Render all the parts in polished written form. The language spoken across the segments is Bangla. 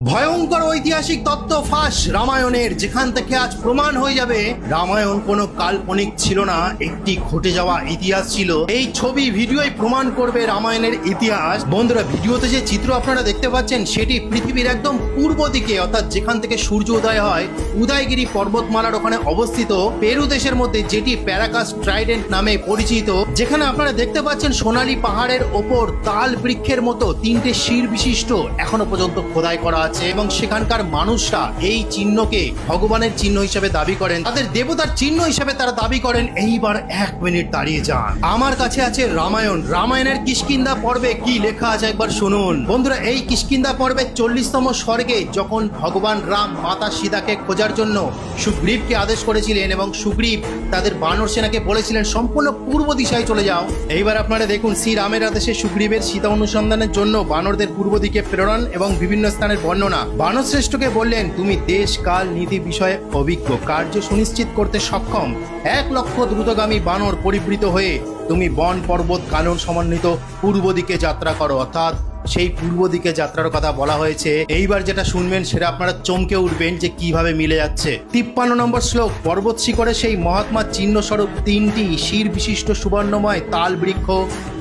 ভয়ঙ্কর ঐতিহাসিক তত্ত্ব ফাঁস রামায়ণের, যেখান থেকে আজ প্রমাণ হয়ে যাবে রামায়ণ কোনো কাল্পনিক ছিল না, একটি ঘটে যাওয়া ইতিহাস ছিল। এই ছবি ভিডিওই প্রমাণ করবে রামায়ণের ইতিহাস। বন্ধুরা, ভিডিওতে যে চিত্র আপনারা দেখতে পাচ্ছেন সেটি পৃথিবীর একদম পূর্ব দিকে, অর্থাৎ যেখান থেকে সূর্য উদয় হয়, উদয়গিরি পর্বতমালার ওখানে অবস্থিত পেরু দেশের মধ্যে, যেটি প্যারাকাস ট্রাইডেন্ট নামে পরিচিত। যেখানে আপনারা দেখতে পাচ্ছেন সোনালী পাহাড়ের ওপর তাল বৃক্ষের মতো তিনটে শির বিশিষ্ট এখনো পর্যন্ত খোদাই করা আছে, এবং সেখানকার মানুষরা এই চিহ্নকে ভগবানের চিহ্ন হিসেবে দাবি করেন, তাদের দেবতার চিহ্ন হিসেবে তারা দাবি করেন। এইবার 1 মিনিট দাঁড়িয়ে যান, আমার কাছে আছে রামায়ণ। রামায়ণের কিষ্কিন্ধা পর্বে কি লেখা আছে একবার শুনুন। বন্ধুরা, এই কিষ্কিন্ধা পর্বের 40তম স্বর্গে যখন ভগবান রাম মাতা সীতাকে খোঁজার জন্য সুগ্রীবকে আদেশ করেছিলেন, এবং সুগ্রীব তাদের বানর সেনাকে বলেছিলেন সম্পূর্ণ পূর্ব দিশায় চলে যাও। এইবার আপনারা দেখুন, শ্রীরামের আদেশে সুগ্রীবের সীতা অনুসন্ধানের জন্য বানরদের পূর্ব দিকে প্রেরণ এবং বিভিন্ন স্থানের বর্ণনা। বানশ্রেষ্ঠকে বললেন, তুমি দেশ কাল নীতি বিষয়ে অভিজ্ঞ, কার্য সুনিশ্চিত করতে সক্ষম। 1 লক্ষ দ্রুতগামী বানর পরিবৃত হয়ে তুমি বন পর্বত কানন সমন্বিত পূর্ব দিকে যাত্রা করো। অর্থাৎ সেই পূর্ব দিকে যাত্রার কথা বলা হয়েছে। এইবার যেটা শুনবেন সেটা আপনারা চমকে উঠবেন যে কিভাবে মিলে যাচ্ছে। 53 নম্বর শ্লোক, পর্বত শিখরে সেই মহাত্মার চিহ্ন স্বরূপ 3টি শির বিশিষ্ট সুবর্ণময় তাল বৃক্ষ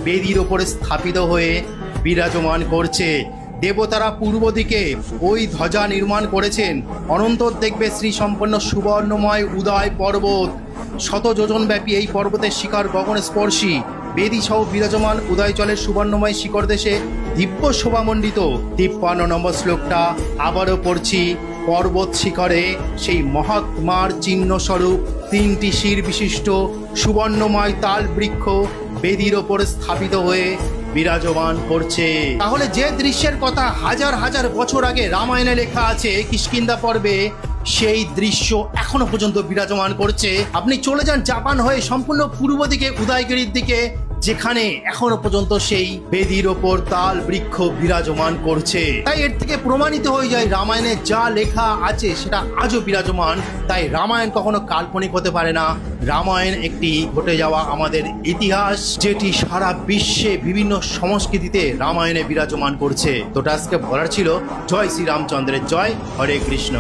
বেদির ওপরে স্থাপিত হয়ে বিরাজমান করছে। দেবতারা পূর্ব দিকে ওই ধ্বজা নির্মাণ করেছেন। অনন্তর দেখবে শ্রী সম্পন্ন সুবর্ণময় উদয় পর্বত, 100 যোজন ব্যাপী এই পর্বতের শিখর গগন স্পর্শী, বেদী সহ বিরাজমান উদয় জলের সুবর্ণময় শিখর দেশে দিব্য শোভামণ্ডিত। 53 নম্বর শ্লোকটা আবারও পড়ছি, পর্বত শিখরে সেই মহাত্মার চিহ্ন স্বরূপ 3টি শির বিশিষ্ট সুবর্ণময় তাল বৃক্ষ বেদির ওপর স্থাপিত হয়ে বিরাজমান করছে। তাহলে যে দৃশ্যের কথা হাজার হাজার বছর আগে রামায়ণে লেখা আছে কিষ্কিন্ধা পর্বে, সেই দৃশ্য এখনো পর্যন্ত বিরাজমান করছে। আপনি চলে যান জাপান হয়ে সম্পূর্ণ পূর্ব দিকে উদয়গিরির দিকে, যেখানে এখনো পর্যন্ত সেই বেদির ওপর তাল বৃক্ষ বিরাজমান করছে। তাই এর থেকে প্রমাণিত হয়ে যায় রামায়ণে যা লেখা আছে সেটা আজও বিরাজমান। তাই রামায়ণ কখনো কাল্পনিক হতে পারে না। রামায়ণ একটি ঘটে যাওয়া আমাদের ইতিহাস, যেটি সারা বিশ্বে বিভিন্ন সংস্কৃতিতে রামায়ণে বিরাজমান করছে। তো আজকে বলার ছিল, জয় শ্রীরামচন্দ্রের জয়, হরে কৃষ্ণ।